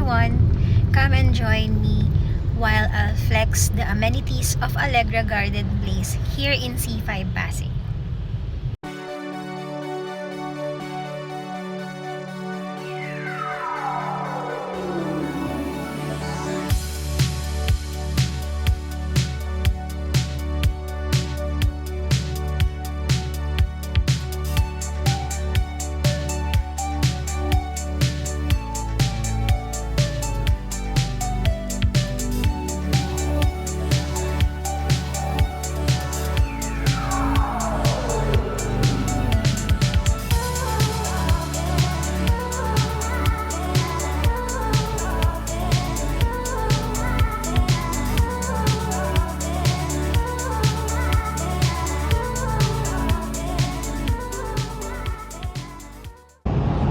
everyone! Come and join me while I'll flex the amenities of Allegra Garden Place here in C5 Pasig.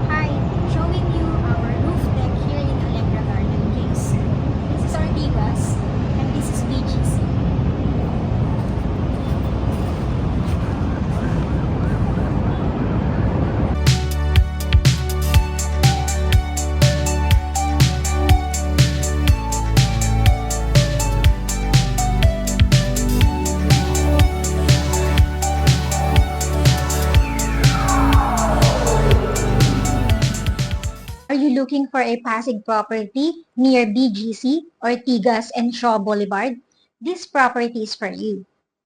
Hi, showing you our roof deck here in Allegra Garden Place. This is Ortigas and this is BGC. Are you looking for a Pasig property near BGC, Ortigas, and Shaw Boulevard? This property is for you.